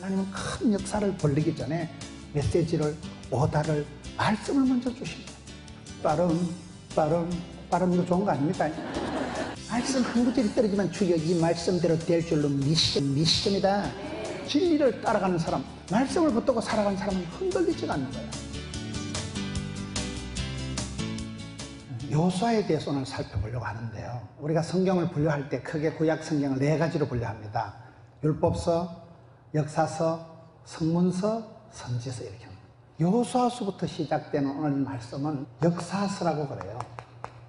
하나님은 큰 역사를 벌리기 전에 메시지를, 오다를, 말씀을 먼저 주십니다. 빠름 이거 좋은 거 아닙니까? 말씀 한 구절이 떨어지면 주여 이 말씀대로 될 줄로 미션이다. 진리를 따라가는 사람, 말씀을 붙들고 살아가는 사람은 흔들리지가 않는 거예요. 요수아에 대해서 오늘 살펴보려고 하는데요. 우리가 성경을 분류할 때 크게 구약 성경을 4가지로 분류합니다. 율법서, 역사서, 성문서, 선지서 이렇게 합니다. 요수아서부터 시작되는 오늘 말씀은 역사서라고 그래요.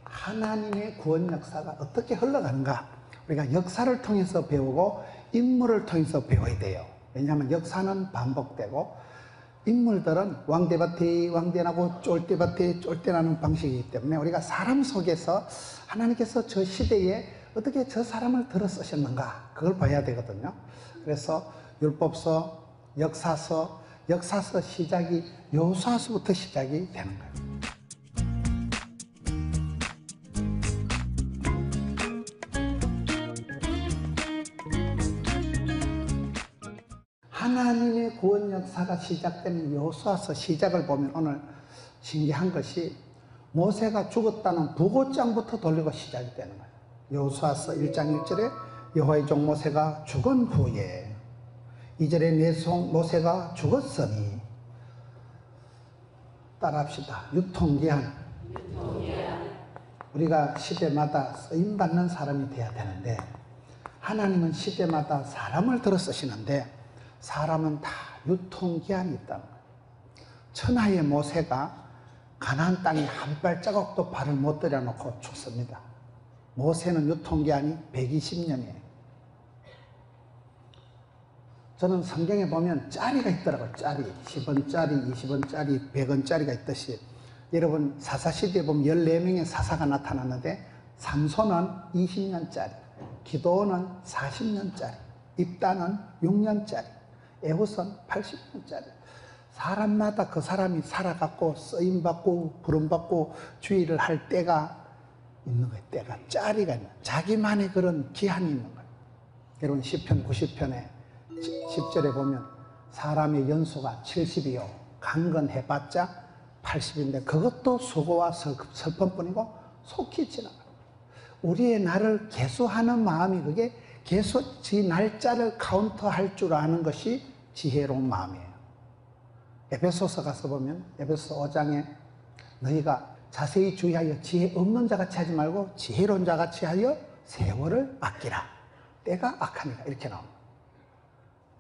하나님의 구원 역사가 어떻게 흘러가는가, 우리가 역사를 통해서 배우고 인물을 통해서 배워야 돼요. 왜냐하면 역사는 반복되고 인물들은 왕대밭에 왕대나고 쫄대밭에 쫄대나는 방식이기 때문에 우리가 사람 속에서 하나님께서 저 시대에 어떻게 저 사람을 들어 쓰셨는가, 그걸 봐야 되거든요. 그래서 율법서, 역사서 시작이 요수아서부터 시작이 되는 거예요. 하나님의 구원 역사가 시작되는 요수아서 시작을 보면 오늘 신기한 것이 모세가 죽었다는 부고장부터 돌리고 시작이 되는 거예요. 요수아서 1장 1절에 여호와의 종 모세가 죽은 후에 2절에 내 종 모세가 죽었으니, 따라합시다. 유통기한. 우리가 시대마다 쓰임받는 사람이 돼야 되는데 하나님은 시대마다 사람을 들어 쓰시는데 사람은 다 유통기한이 있다는 거예요. 천하의 모세가 가나안 땅에 한 발자국도 발을 못 들여놓고 죽습니다. 모세는 유통기한이 120년이에요. 저는 성경에 보면 짜리가 있더라고요. 짜리. 10원짜리, 20원짜리, 100원짜리가 있듯이 여러분 사사시대에 보면 14명의 사사가 나타났는데 삼손은 20년짜리, 기도원은 40년짜리, 입다는 6년짜리, 에훗은 80년짜리. 사람마다 그 사람이 살아갔고 쓰임받고 부름받고 주의를 할 때가 있는 거예요. 때가, 짜리가 있는 거예요. 자기만의 그런 기한이 있는 거예요. 여러분 시편 90편에 10절에 보면 사람의 연수가 70이요 강건해봤자 80인데 그것도 수고와 슬픔뿐이고 속히 지나가요. 우리의 날을 계수하는 마음이, 그게 계속 지 날짜를 카운트할 줄 아는 것이 지혜로운 마음이에요. 에베소서 가서 보면 에베소 5장에 너희가 자세히 주의하여 지혜 없는 자같이 하지 말고 지혜로운 자같이 하여 세월을 아끼라. 때가 악하니까, 이렇게 나옵니다.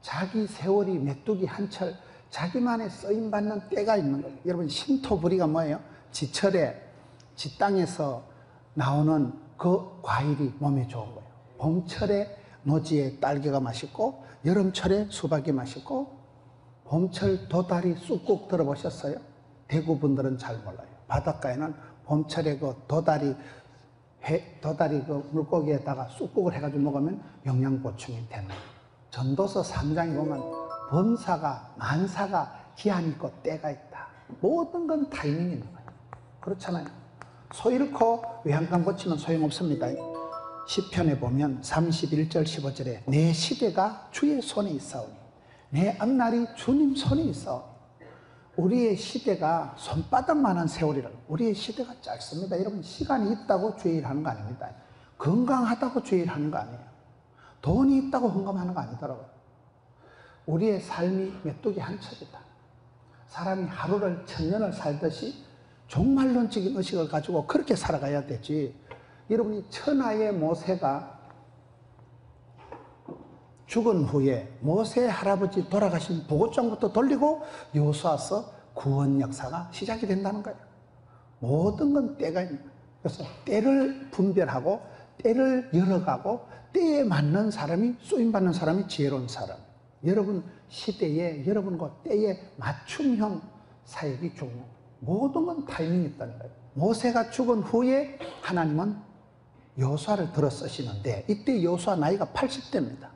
자기 세월이 메뚜기 한철, 자기만의 쓰임받는 때가 있는 거예요. 여러분 신토부리가 뭐예요? 지철에 지 땅에서 나오는 그 과일이 몸에 좋은 거예요. 봄철에 노지에 딸기가 맛있고 여름철에 수박이 맛있고, 봄철 도다리 쑥국 들어보셨어요? 대구 분들은 잘 몰라요. 바닷가에는 봄철에 그 도다리 그 물고기에다가 쑥국을 해가지고 먹으면 영양 보충이 되는 거예요. 전도서 3장에 보면 범사가 만사가 기한이 있고 때가 있다. 모든 건 타이밍이 있는 거예요. 그렇잖아요. 소 잃고 외양간 고치면 소용없습니다. 시편에 보면 31절 15절에 내 시대가 주의 손에 있사오니 내 앞날이 주님 손에 있사오니. 우리의 시대가 손바닥만한 세월이라고. 우리의 시대가 짧습니다. 여러분 시간이 있다고 주의를 하는 거 아닙니다. 건강하다고 주의를 하는 거 아니에요. 돈이 있다고 헌금하는 거 아니더라고요. 우리의 삶이 메뚜기 한철이다. 사람이 하루를 1000년을 살듯이 종말론적인 의식을 가지고 그렇게 살아가야 되지. 여러분이 천하의 모세가 죽은 후에 모세 할아버지 돌아가신 보고장부터 돌리고 요수아서 구원 역사가 시작이 된다는 거예요. 모든 건 때가 있는 거예요. 그래서 때를 분별하고 때를 열어가고 때에 맞는 사람이, 쓰임받는 사람이 지혜로운 사람. 여러분 시대에, 여러분과 때에 맞춤형 사역이 중요해요. 모든 건 타이밍이 있다는 거예요. 모세가 죽은 후에 하나님은 요수아를 들어 쓰시는데 이때 요수아 나이가 80대입니다.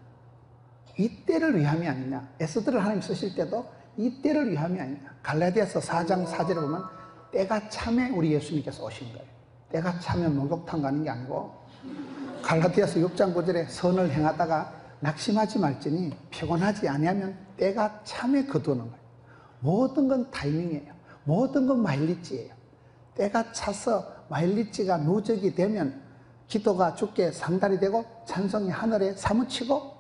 이때를 위함이 아니냐. 에스더를 하나님 쓰실 때도 이때를 위함이 아니냐. 갈라디아서 4장 4절에 보면 때가 참에 우리 예수님께서 오신 거예요. 때가 차면 목욕탕 가는 게 아니고, 갈라디아서 6장 9절에 선을 행하다가 낙심하지 말지니 피곤하지 아니하면 때가 참에 거두는 거예요. 모든 건 타이밍이에요. 모든 건 마일리지예요. 때가 차서 마일리지가 누적이 되면 기도가 주께 상달이 되고 찬송이 하늘에 사무치고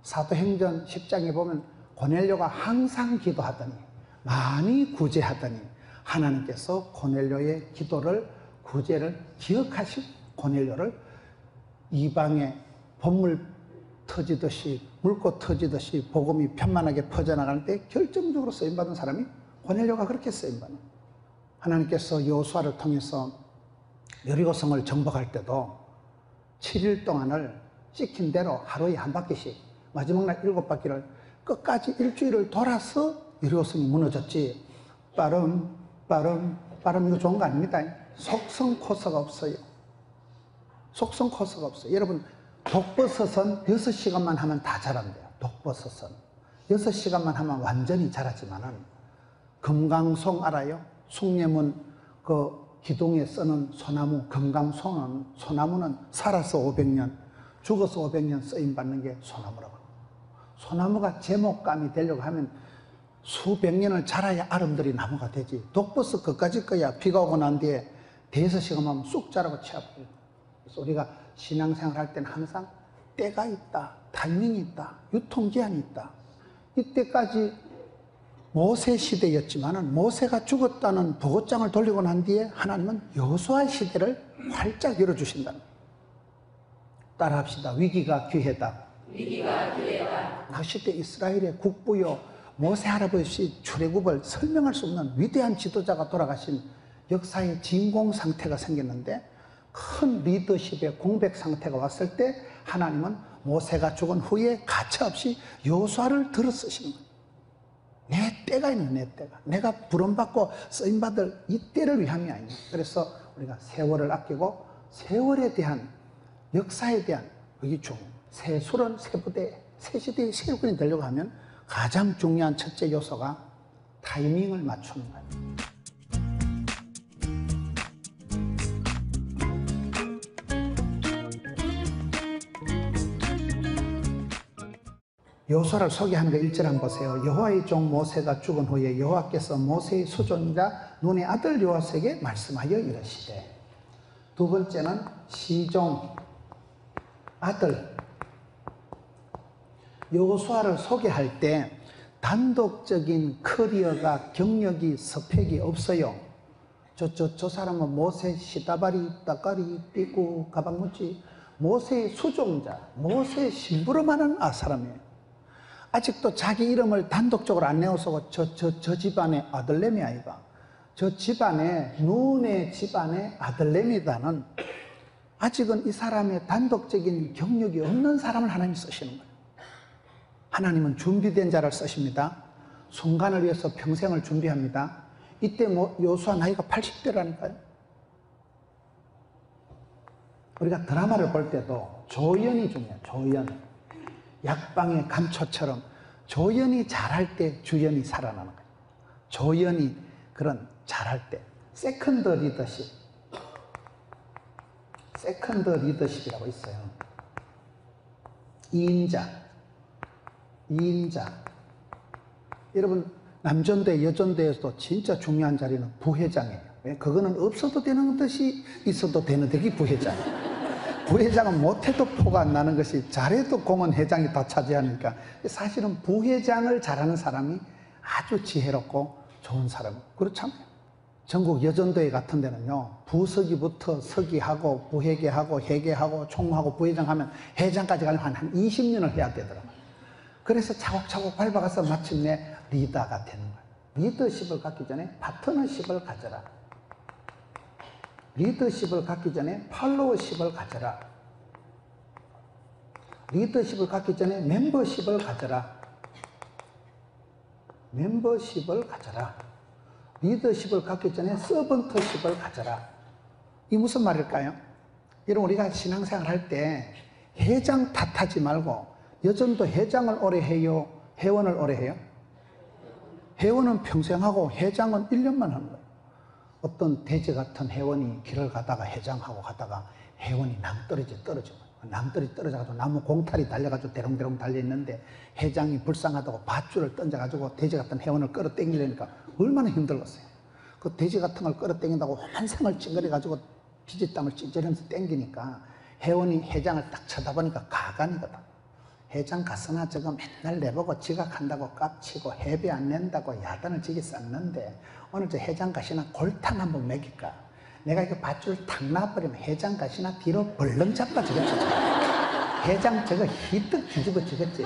사도행전 10장에 보면 고넬료가 항상 기도하더니 많이 구제하더니 하나님께서 고넬료의 기도를 구제를 기억하시고 고넬료를 이방에 봇물 터지듯이 물꽃 터지듯이 복음이 편만하게 퍼져나갈 때 결정적으로 쓰임받은 사람이 고넬료가 그렇게 쓰임받는 하나님께서 여호수아를 통해서 여리고성을 정복할 때도 7일 동안을 찍힌 대로 하루에 한 바퀴씩 마지막 날 7바퀴를 끝까지 일주일을 돌아서 여리고성이 무너졌지. 빠름 이거 좋은 거 아닙니다. 속성 코스가 없어요. 속성 코스가 없어요. 여러분 독버섯은 6시간만 하면 다 자란대요. 독버섯은 6시간만 하면 완전히 자라지만은 금강송 알아요? 숭례문 그 기둥에 쓰는 소나무 금강송은 소나무는 살아서 500년 죽어서 500년 쓰임받는 게 소나무라고. 소나무가 제목감이 되려고 하면 수백 년을 자라야 아름드리 나무가 되지. 독버섯 그까짓 거야. 비가 오고 난 뒤에 대여섯 시간 하면 쑥 자라고 치워버려요. 그래서 우리가 신앙생활 할 때는 항상 때가 있다, 타이밍이 있다, 유통기한이 있다. 이때까지 모세 시대였지만은 모세가 죽었다는 보고장을 돌리고 난 뒤에 하나님은 여호수아 시대를 활짝 열어주신다는 거예요. 따라합시다. 위기가 기회다. 위기가 기회다. 그 시대 이스라엘의 국부요 모세 할아버지 출애굽을 설명할 수 없는 위대한 지도자가 돌아가신 역사의 진공 상태가 생겼는데 큰 리더십의 공백 상태가 왔을 때 하나님은 모세가 죽은 후에 가차없이 여호수아를 들어 쓰시는 거예요. 내 때가 있는 내 때가. 내가 부름받고 쓰임받을 이 때를 위함이 아닙니다. 그래서 우리가 세월을 아끼고 세월에 대한 역사에 대한 그게 중요해요. 세술은 세부대, 세시대의 세력군이 되려고 하면 가장 중요한 첫째 요소가 타이밍을 맞추는 거예요. 여호수아를 소개하는 거 1절 한번 보세요. 여호와의 종 모세가 죽은 후에 여호와께서 모세의 수존자 눈의 아들 요아스에게 말씀하여 이르시되. 두 번째는 시종 아들 여호수아를 소개할 때 단독적인 커리어가 경력이 스펙이 없어요. 저 사람은 모세 시다바리 따까리 띠고 가방 묻지 모세의 수종자 모세의 심부름 하는 사람이에요. 아직도 자기 이름을 단독적으로 안 내어서 저 집안의 아들내미 아이가 저 집안의 눈의 집안의 아들내미다는 아직은 이 사람의 단독적인 경력이 없는 사람을 하나님이 쓰시는 거예요. 하나님은 준비된 자를 쓰십니다. 순간을 위해서 평생을 준비합니다. 이때 여호수아 나이가 80대라니까요. 우리가 드라마를 볼 때도 조연이 중요해요. 조연. 약방의 감초처럼 조연이 잘할 때 주연이 살아나는 거예요. 조연이 그런 잘할 때. 세컨드 리더십. 세컨드 리더십이라고 있어요. 2인자. 여러분 남전대 여전대에서도 진짜 중요한 자리는 부회장이에요. 왜? 그거는 없어도 되는 듯이 있어도 되는 듯이 부회장이에요. 부회장은 못해도 표가 안 나는 것이 잘해도 공은 회장이 다 차지하니까 사실은 부회장을 잘하는 사람이 아주 지혜롭고 좋은 사람이에요. 그렇잖아요. 전국 여전도회 같은 데는요 부서기부터 서기하고 부회계하고 회계하고 총무하고 부회장하면 회장까지 가려면 한 20년을 해야 되더라고요. 그래서 차곡차곡 밟아가서 마침내 리더가 되는 거예요. 리더십을 갖기 전에 파트너십을 가져라. 리더십을 갖기 전에 팔로워십을 가져라. 리더십을 갖기 전에 멤버십을 가져라. 멤버십을 가져라. 리더십을 갖기 전에 서번터십을 가져라. 이 무슨 말일까요? 여러분 우리가 신앙생활 할 때 회장 탓하지 말고 여전도 회장을 오래 해요? 회원을 오래 해요? 회원은 평생 하고 회장은 1년만 하는 거예요. 어떤 대제 같은 회원이 길을 가다가 회장하고 가다가 회원이 낭떠러지 떨어지고 나무들이 떨어져가지고 나무 공탈이 달려가지고 대롱대롱 달려있는데 회장이 불쌍하다고 밧줄을 던져가지고 돼지 같은 회원을 끌어당기려니까 얼마나 힘들었어요. 그 돼지 같은 걸 끌어당긴다고 환생을 찡그려가지고 피지땀을 찔찔하면서 당기니까 회원이 회장을 딱 쳐다보니까 가관이거든. 회장 가서나 저거 맨날 내보고 지각한다고 깝치고 회비 안 낸다고 야단을 지게 썼는데 오늘 저 회장 가시나 골탕 한번 먹일까? 내가 이거 밧줄 탁 놔버리면 회장 가시나 뒤로 벌렁 잡아 주겠지. 회장 저거 히뜩 뒤집어 주겠지.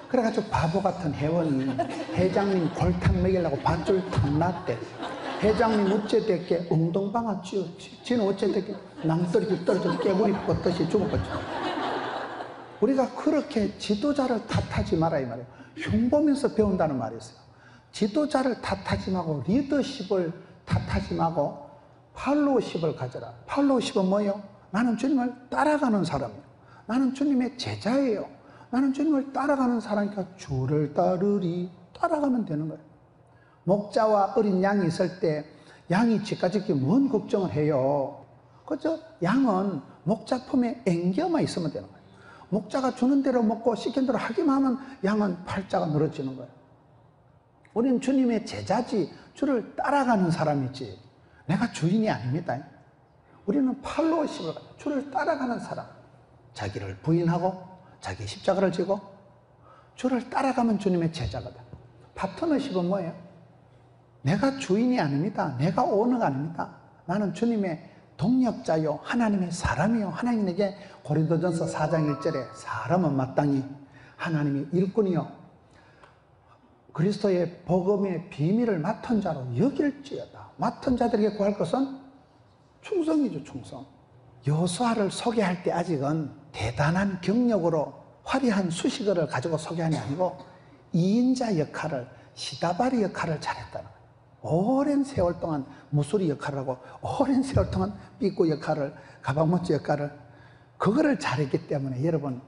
그래가지고 바보 같은 회원이 회장님 골탕 먹이려고 밧줄 탁 놨대. 회장님 어째됐게 엉덩방아 쥐어 지는 어째됐게 낭떠러지 떨어져 깨구리 뻗듯이 죽어버렸죠. 우리가 그렇게 지도자를 탓하지 마라 이 말이에요. 흉보면서 배운다는 말이 있어요. 지도자를 탓하지 말고 리더십을 탓하지 말고 팔로우십을 가져라. 팔로우십은 뭐예요? 나는 주님을 따라가는 사람이에요. 나는 주님의 제자예요. 나는 주님을 따라가는 사람이니까 주를 따르리. 따라가면 되는 거예요. 목자와 어린 양이 있을 때 양이 집까지 뭔 걱정을 해요. 그죠? 양은 목자 품에 앵겨만 있으면 되는 거예요. 목자가 주는 대로 먹고 시킨 대로 하기만 하면 양은 팔자가 늘어지는 거예요. 우리는 주님의 제자지 주를 따라가는 사람이지 내가 주인이 아닙니다. 우리는 팔로우십을 주를 따라가는 사람. 자기를 부인하고 자기 십자가를 지고 주를 따라가면 주님의 제자거든. 파트너십은 뭐예요? 내가 주인이 아닙니다. 내가 오너가 아닙니다. 나는 주님의 동력자요 하나님의 사람이요. 하나님에게 고린도전서 4장 1절에 사람은 마땅히 하나님의 일꾼이요 그리스도의 복음의 비밀을 맡은 자로 여길지어다. 맡은 자들에게 구할 것은 충성이죠. 충성. 여호수아를 소개할 때 아직은 대단한 경력으로 화려한 수식어를 가지고 소개하는 게 아니고 2인자 역할을 시다바리 역할을 잘했다는 거예요. 오랜 세월 동안 무수리 역할을 하고 오랜 세월 동안 삐꾸 역할을 가방모찌 역할을 그거를 잘했기 때문에 여러분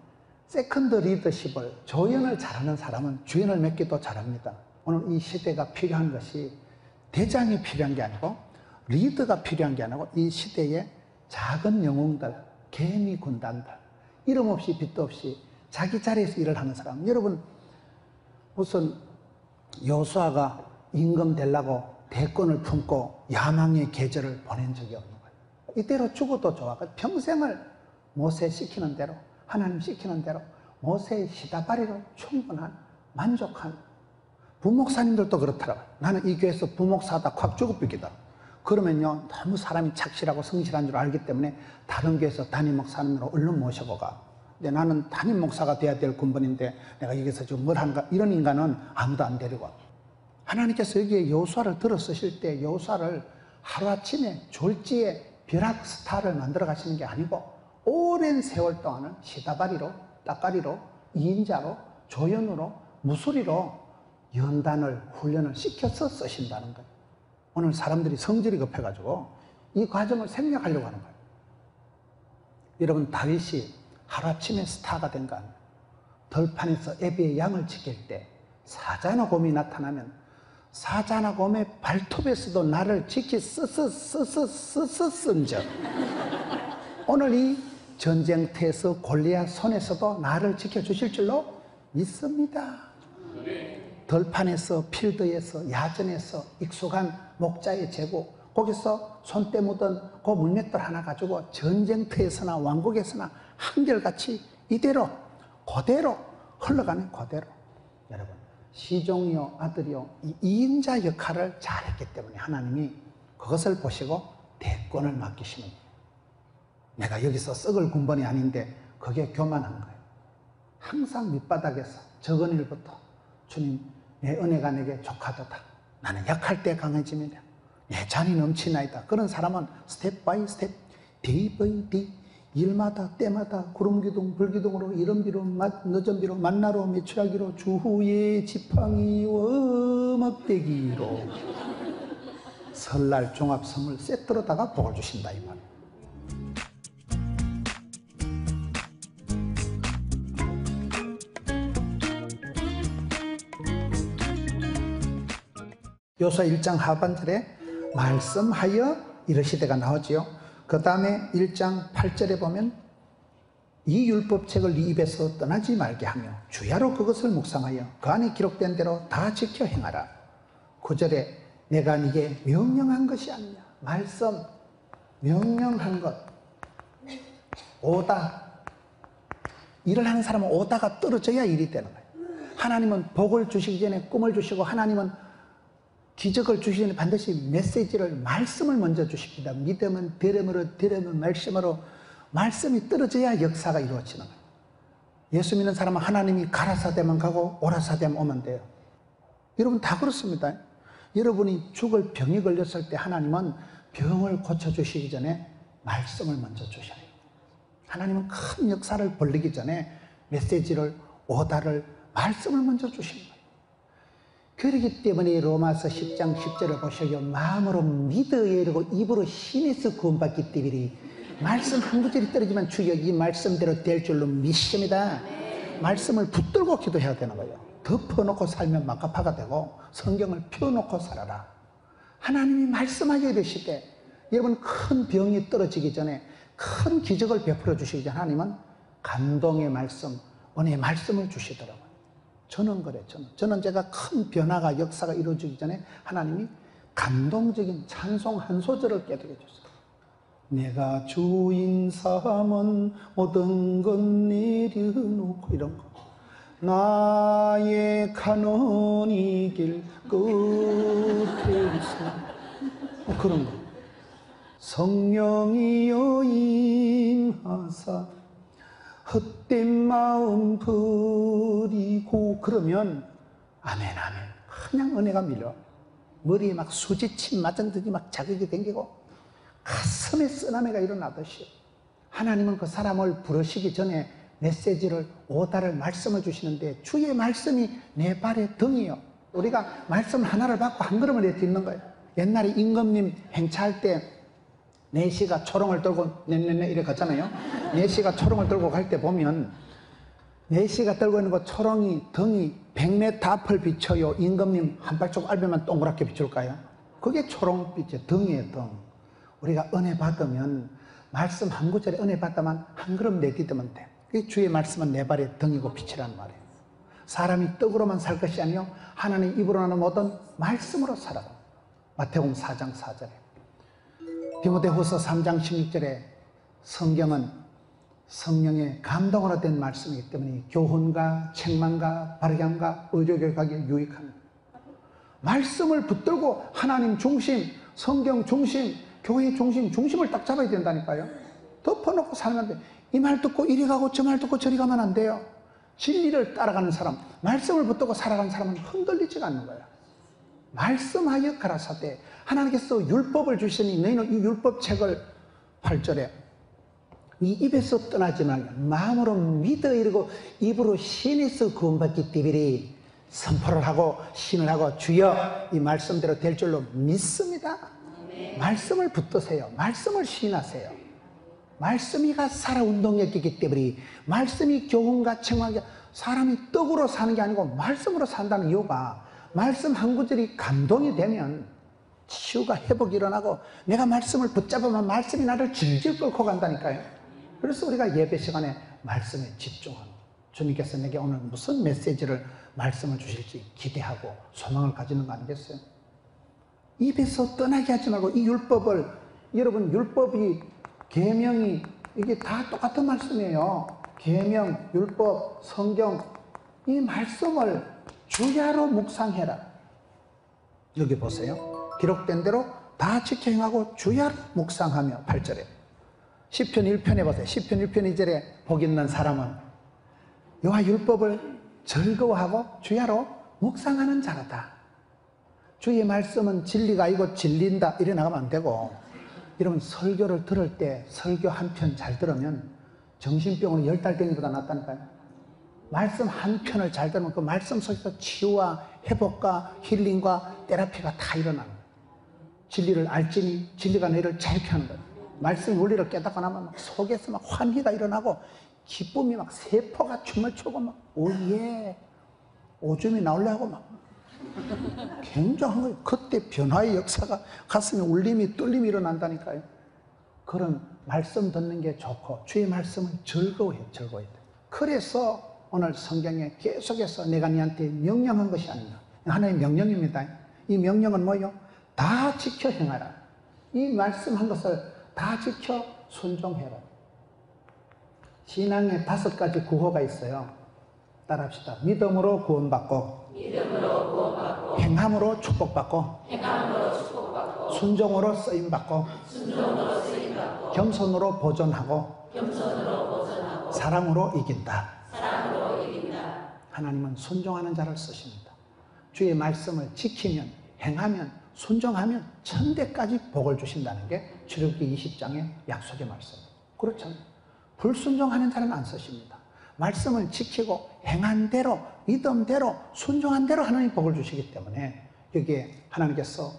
세컨드 리더십을 조연을 잘하는 사람은 주연을 맺기도 잘합니다. 오늘 이 시대가 필요한 것이 대장이 필요한 게 아니고 리더가 필요한 게 아니고 이 시대에 작은 영웅들 개미 군단들 이름 없이 빚도 없이 자기 자리에서 일을 하는 사람. 여러분 무슨 여호수아가 임금 되려고 대권을 품고 야망의 계절을 보낸 적이 없는 거예요. 이대로 죽어도 좋아. 평생을 모세 시키는 대로 하나님 시키는 대로 모세의 시다바리로 충분한 만족한 부목사님들도 그렇더라고요. 나는 이 교회에서 부목사하다 콱 죽어버리다. 그러면요 너무 사람이 착실하고 성실한 줄 알기 때문에 다른 교회에서 담임 목사님으로 얼른 모셔고 가. 근데 나는 담임 목사가 돼야 될 군번인데 내가 여기서 지금 뭘 하는가 이런 인간은 아무도 안 데리고 와. 하나님께서 여기에 여호수아를 들어 쓰실 때 여호수아를 하루아침에 졸지에 벼락 스타를 만들어 가시는 게 아니고 오랜 세월 동안은 시다바리로 따까리로 2인자로 조연으로 무소리로 연단을 훈련을 시켜서 쓰신다는 거예요. 오늘 사람들이 성질이 급해가지고 이 과정을 생략하려고 하는 거예요. 여러분 다윗이 하루아침에 스타가 된 거 아니에요. 들판에서 애비의 양을 지킬 때 사자나 곰이 나타나면 사자나 곰의 발톱에서도 나를 지키 쓴 적 오늘 이 전쟁터에서 골리앗 손에서도 나를 지켜주실 줄로 믿습니다. 들판에서 필드에서 야전에서 익숙한 목자의 제국 거기서 손때 묻은 그 물맷돌 하나 가지고 전쟁터에서나 왕국에서나 한결같이 이대로 그대로 흘러가는 그대로 여러분 시종이요 아들이요 이 2인자 역할을 잘했기 때문에 하나님이 그것을 보시고 대권을 맡기시는 거예요. 내가 여기서 썩을 군번이 아닌데 그게 교만한 거예요. 항상 밑바닥에서 적은 일부터 주님 내 은혜가 내게 족하도다. 나는 약할 때 강해지면 내 잔이 넘치나이다. 그런 사람은 스텝 바이 스텝 데이 바이 데이 일마다 때마다 구름기둥 불기둥으로 이른비로 늦은비로 만나로 매출하기로 주후에 지팡이와 막대기로 설날 종합선물 세트로다가 복을 주신다 이 말. 여호수아 1장 하반절에 말씀하여 이르시되가 나오지요. 그 다음에 1장 8절에 보면 이 율법책을 네 입에서 떠나지 말게 하며 주야로 그것을 묵상하여 그 안에 기록된 대로 다 지켜 행하라. 9절에 내가 네게 명령한 것이 아니냐. 말씀, 명령한 것. 오다. 일을 하는 사람은 오다가 떨어져야 일이 되는 거예요. 하나님은 복을 주시기 전에 꿈을 주시고, 하나님은 기적을 주시기 전에 반드시 메시지를, 말씀을 먼저 주십니다. 믿음은 들음으로, 들음은 말씀으로, 말씀이 떨어져야 역사가 이루어지는 거예요. 예수 믿는 사람은 하나님이 가라사대만 가고 오라사대만 오면 돼요. 여러분 다 그렇습니다. 여러분이 죽을 병이 걸렸을 때 하나님은 병을 고쳐주시기 전에 말씀을 먼저 주셔요. 하나님은 큰 역사를 벌리기 전에 메시지를, 오다를, 말씀을 먼저 주시는 거예요. 그렇기 때문에 로마서 10장 10절을 보셔요. 마음으로 믿어야 이르고 입으로 신에서 구원받기 때문에 말씀 한 구절이 떨어지면 주여 이 말씀대로 될 줄로 믿습니다. 말씀을 붙들고 기도해야 되는 거예요. 덮어놓고 살면 막가파가 되고 성경을 펴놓고 살아라. 하나님이 말씀하게 이르시되 여러분 큰 병이 떨어지기 전에, 큰 기적을 베풀어 주시기 전에 하나님은 감동의 말씀, 은혜의 말씀을 주시더라고요. 저는 그래요. 저는 제가 큰 변화가, 역사가 이루어지기 전에 하나님이 감동적인 찬송 한 소절을 깨닫게 해줬어요. 내가 주인 삼은 모든 것 내려놓고, 이런 거. 나의 가는 이 길 끝에서, 그런 거. 성령이여 임하사 헛된 마음 버리고, 그러면 아멘 아멘 그냥 은혜가 밀려. 머리에 막 수지침 맞은 듯이 막 자극이 생기고 가슴에 쓰나미가 일어나듯이 하나님은 그 사람을 부르시기 전에 메시지를, 오다를, 말씀을 주시는데 주의 말씀이 내 발의 등이요. 우리가 말씀 하나를 받고 한 걸음을 이렇게 딛는 거예요. 옛날에 임금님 행차할 때 내시가 초롱을 들고 네네네 이렇게 갔잖아요. 내시가 초롱을 들고 갈 때 보면 내시가 들고 있는 거 초롱이, 등이 100m 앞을 비춰요. 임금님 한 발쪽 알배만 동그랗게 비출까요? 그게 초롱빛의 등이에요. 등. 우리가 은혜 받으면 말씀 한 구절에 은혜 받다만 한 걸음 내딛으면 돼. 그게 주의 말씀은 내 발의 등이고 빛이라는 말이에요. 사람이 떡으로만 살 것이 아니요 하나님 입으로 나는 모든 말씀으로 살아라. 마태복음 4장 4절에. 디모데후서 3장 16절에 성경은 성령의 감동으로 된 말씀이기 때문에 교훈과 책망과 바르게 함과 의료교육하기에 유익합니다. 말씀을 붙들고 하나님 중심, 성경 중심, 교회 중심, 중심을 딱 잡아야 된다니까요. 덮어놓고 살면 돼. 이 말 듣고 이리 가고 저 말 듣고 저리 가면 안 돼요. 진리를 따라가는 사람, 말씀을 붙들고 살아가는 사람은 흔들리지가 않는 거야. 말씀하여 가라사대. 하나님께서 율법을 주시니 너희는 이 율법책을 8절에 네 입에서 떠나지 말고 마음으로 믿어 이르고 입으로 신에서 구원받기 때문에 선포를 하고 신을 하고 주여 이 말씀대로 될 줄로 믿습니다. 말씀을 붙드세요. 말씀을 신하세요. 말씀이가 살아 운동력이기 때문에 말씀이 교훈과 책망이, 사람이 떡으로 사는 게 아니고 말씀으로 산다는 이유가 말씀 한 구절이 감동이 되면 치유가, 회복이 일어나고 내가 말씀을 붙잡으면 말씀이 나를 질질 끌고 간다니까요. 그래서 우리가 예배 시간에 말씀에 집중하는, 주님께서 내게 오늘 무슨 메시지를 말씀을 주실지 기대하고 소망을 가지는 거 아니겠어요? 입에서 떠나게 하지 말고 이 율법을, 여러분 율법이, 계명이 이게 다 똑같은 말씀이에요. 계명, 율법, 성경, 이 말씀을 주야로 묵상해라. 여기 보세요. 기록된 대로 다 지켜 행하고 주야로 묵상하며 8절에 시편 1편에 보세요. 시편 1편 2절에 복 있는 사람은 여호와 율법을 즐거워하고 주야로 묵상하는 자로다. 주의 말씀은 진리가 아니고 질린다 이래 나가면 안 되고, 여러분 설교를 들을 때 설교 한 편 잘 들으면 정신병으로 10달덩이보다 낫다니까요. 말씀 한 편을 잘 들으면 그 말씀 속에서 치유와 회복과 힐링과 테라피가 다 일어나는 거예요. 진리를 알지니 진리가 너희를 자유케 하는 거예요. 말씀 원리를 깨닫고 나면 막 속에서 막 환희가 일어나고 기쁨이 막 세포가 춤을 추고 막 오예 오줌이 나오려고 막 굉장한 거예요. 그때 변화의 역사가 가슴에 울림이 뚫림이 일어난다니까요. 그런 말씀 듣는 게 좋고 주의 말씀을 즐거워해. 그래서 오늘 성경에 계속해서 내가 너한테 명령한 것이 아니라 하나의 명령입니다. 이 명령은 뭐예요? 다 지켜 행하라. 이 말씀한 것을 다 지켜 순종해라. 신앙에 5가지 구호가 있어요. 따라합시다. 믿음으로 구원받고, 행함으로 축복받고, 순종으로 쓰임받고, 겸손으로 보존하고, 사랑으로 이긴다. 하나님은 순종하는 자를 쓰십니다. 주의 말씀을 지키면, 행하면, 순종하면 천대까지 복을 주신다는 게 출애굽기 20장의 약속의 말씀입니다. 그렇잖아요. 불순종하는 자는 안 쓰십니다. 말씀을 지키고 행한 대로, 믿음대로, 순종한 대로 하나님 복을 주시기 때문에 여기에 하나님께서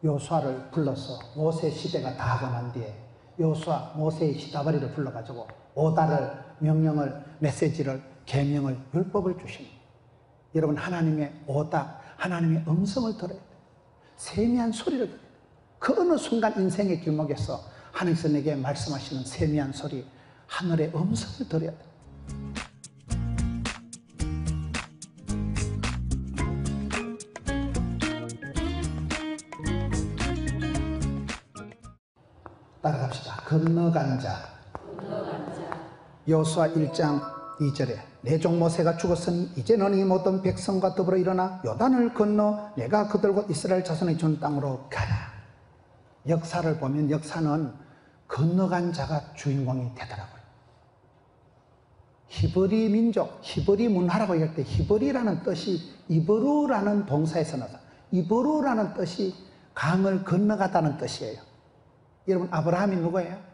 여호수아를 불러서 모세 시대가 다 하고 난 뒤에 여호수아, 모세의 시다바리를 불러가지고 오다를, 명령을, 메시지를, 계명을, 율법을 주십니다. 여러분, 하나님의 오다, 하나님의 음성을 들어야 돼요. 세미한 소리를 들어야 돼요. 그 어느 순간 인생의 길목에서 하나님께서 내게 말씀하시는 세미한 소리, 하늘의 음성을 들어야 돼요. 따라갑시다. 건너간 자. 여호수아 1장 2절에 내 종 모세가 죽었으니 이제 너희 모든 백성과 더불어 일어나 요단을 건너 내가 그들과 이스라엘 자손의 준 땅으로 가라. 역사를 보면 역사는 건너간 자가 주인공이 되더라고요. 히브리 민족, 히브리 문화라고 얘기할 때 히브리라는 뜻이 이브루라는 동사에서 나서 이브루라는 뜻이 강을 건너가다는 뜻이에요. 여러분, 아브라함이 누구예요?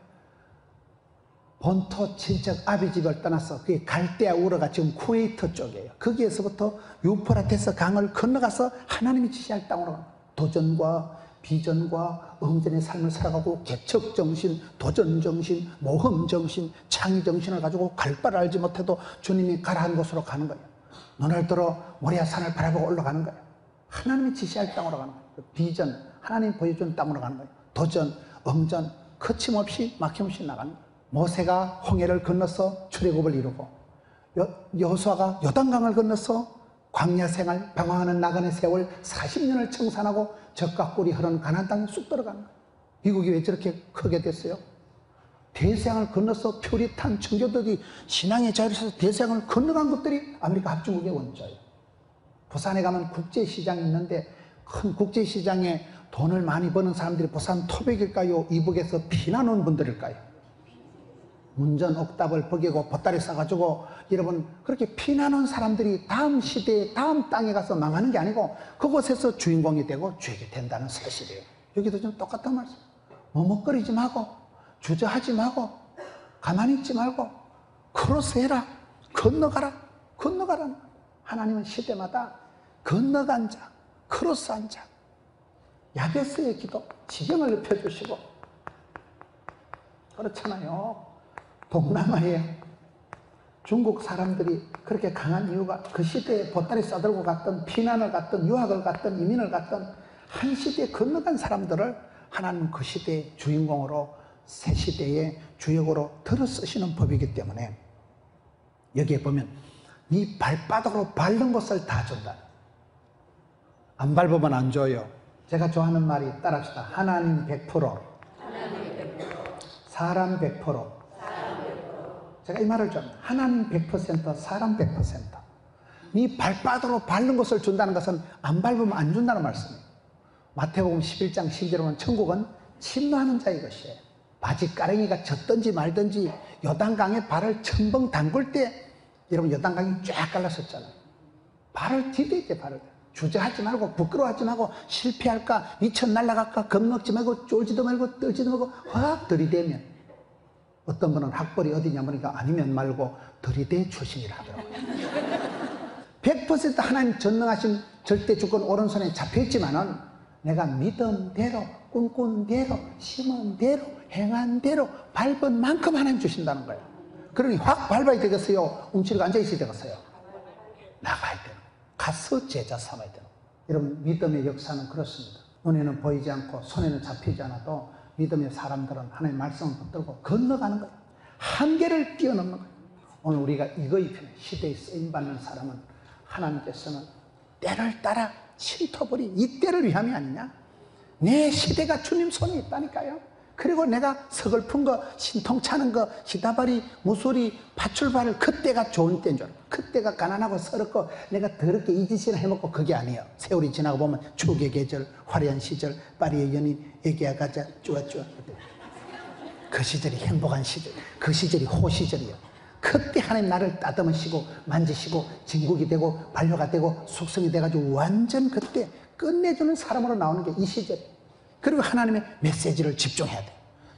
본토 친척 아비집을 떠나서 그게 갈대아 우르가 지금 쿠웨이트 쪽이에요. 거기에서부터 유프라테스 강을 건너가서 하나님이 지시할 땅으로 갑니다. 도전과 비전과 응전의 삶을 살아가고 개척정신, 도전정신, 모험정신, 창의정신을 가지고 갈 바를 알지 못해도 주님이 가라 한 곳으로 가는 거예요. 눈을 들어 모리아산을 바라보고 올라가는 거예요. 하나님이 지시할 땅으로 가는 거예요. 비전, 하나님이 보여준 땅으로 가는 거예요. 도전, 응전, 거침없이 막힘없이 나가는 거예요. 모세가 홍해를 건너서 출애굽을 이루고 여호수아가 요단강을 건너서 광야 생활, 방황하는 나그네 세월 40년을 청산하고 젖과 꿀이 흐르는 가나안 땅에 쑥 들어가는 거예요. 미국이 왜 저렇게 크게 됐어요? 대서양을 건너서 퓨리탄 청교도들이 신앙의 자유에서 대서양을 건너간 것들이 아메리카 합중국의 원조예요. 부산에 가면 국제시장이 있는데 큰 국제시장에 돈을 많이 버는 사람들이 부산 토백일까요? 이북에서 피난 온 분들일까요? 문전 옥답을 버기고 보따리 싸가지고 여러분, 그렇게 피난 온 사람들이 다음 시대에 다음 땅에 가서 망하는 게 아니고 그곳에서 주인공이 되고 주역이 된다는 사실이에요. 여기도 좀 똑같은 말씀. 머뭇거리지 말고 주저하지 말고 가만히 있지 말고 크로스해라. 건너가라. 하나님은 시대마다 건너간 자, 크로스한 자, 야베스의 기도 지경을 높여주시고 그렇잖아요. 동남아에 중국 사람들이 그렇게 강한 이유가 그 시대에 보따리 싸들고 갔던, 피난을 갔던, 유학을 갔던, 이민을 갔던 한 시대에 건너간 사람들을 하나님 그 시대의 주인공으로 새 시대의 주역으로 들어 쓰시는 법이기 때문에 여기에 보면 네 발바닥으로 밟는 것을 다 준다. 안 밟으면 안 줘요. 제가 좋아하는 말이 따라합시다. 하나님 100%, 사람 100%. 제가 이 말을 좀 하나님 100%, 사람 100%. 네 발바닥으로 밟는 것을 준다는 것은 안 밟으면 안 준다는 말씀이에요. 마태복음 11장 12절에 보면 천국은 침노하는 자의 것이에요. 바지가랭이가 젖든지 말든지 요단강에 발을 첨벙 담글 때 여러분 요단강이 쫙 갈라섰잖아요. 발을 디뎌야 돼. 발을 주저하지 말고 부끄러워하지 말고 실패할까 미쳐 날아갈까 겁먹지 말고 쫄지도 말고 떨지도 말고 확 들이대면 어떤 분은 학벌이 어디냐 보니까 아니면 말고 들이대 출신이라 하더라고요. 100% 하나님 전능하신 절대 주권 오른손에 잡혀있지만은 내가 믿음대로 꿈꾼대로 심은 대로 행한 대로 밟은 만큼 하나님 주신다는 거예요. 그러니 확 밟아야 되겠어요? 움츠리고 앉아있어야 되겠어요? 나가야 돼요. 가서 제자 삼아야 돼요. 여러분, 믿음의 역사는 그렇습니다. 눈에는 보이지 않고 손에는 잡히지 않아도 믿음의 사람들은 하나님의 말씀을 붙들고 건너가는 거예요. 한계를 뛰어넘는 거예요. 오늘 우리가 이거의 편, 시대에 쓰임받는 사람은 하나님께서는 때를 따라 츤토벌이 이 때를 위함이 아니냐? 내 시대가 주님 손에 있다니까요. 그리고 내가 서글픈 거, 신통차는 거, 시다바리, 무소리, 밧줄발을 그때가 좋은 때인 줄 알아. 그때가 가난하고 서럽고 내가 더럽게 이 짓이나 해먹고 그게 아니에요. 세월이 지나고 보면 추억의 계절, 화려한 시절, 파리의 연인, 애기야 가자, 쭈아쭈아. 그 시절이 행복한 시절, 그 시절이 호시절이에요. 그때 하나님 나를 따듬으시고 만지시고 진국이 되고 반려가 되고 숙성이 돼가지고 완전 그때 끝내주는 사람으로 나오는 게 이 시절이에요. 그리고 하나님의 메시지를 집중해야 돼.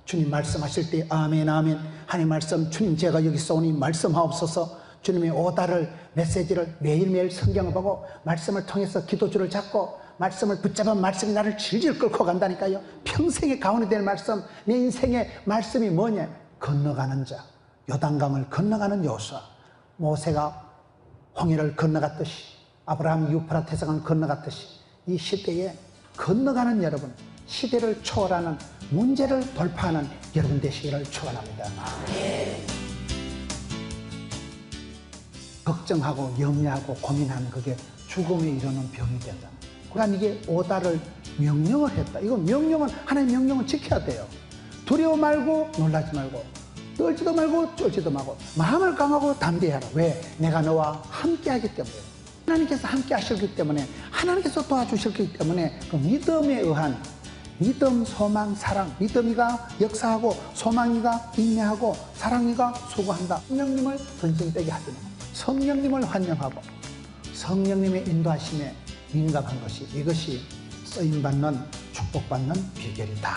주님 말씀하실 때 아멘 아멘. 하나님 말씀, 주님 제가 여기 있사오니 말씀하옵소서. 주님의 오다를, 메시지를 매일매일 성경을 보고 말씀을 통해서 기도줄을 잡고 말씀을 붙잡은 말씀이 나를 질질 끌고 간다니까요. 평생의 가운데 될 말씀, 내 인생의 말씀이 뭐냐? 건너가는 자, 요단강을 건너가는 여호수아. 모세가 홍해를 건너갔듯이, 아브라함이 유프라테스강을 건너갔듯이 이 시대에 건너가는 여러분, 시대를 초월하는, 문제를 돌파하는 여러분 되시기를 축원합니다. 걱정하고 염려하고 고민하는 그게 죽음에 이르는 병이 된다. 그러니까 이게 오다를 명령을 했다. 이거 명령은, 하나님의 명령은 지켜야 돼요. 두려워 말고 놀라지 말고 떨지도 말고 쫄지도 말고 마음을 강하고 담대하라. 왜? 내가 너와 함께하기 때문에. 하나님께서 함께 하시기 때문에, 하나님께서 도와주셨기 때문에 그 믿음에 의한 믿음, 소망, 사랑. 믿음이가 역사하고 소망이가 인내하고 사랑이가 수고한다. 성령님을 전쟁되게 하지 마. 성령님을 환영하고 성령님의 인도하심에 민감한 것이, 이것이 쓰임받는 축복받는 비결이다.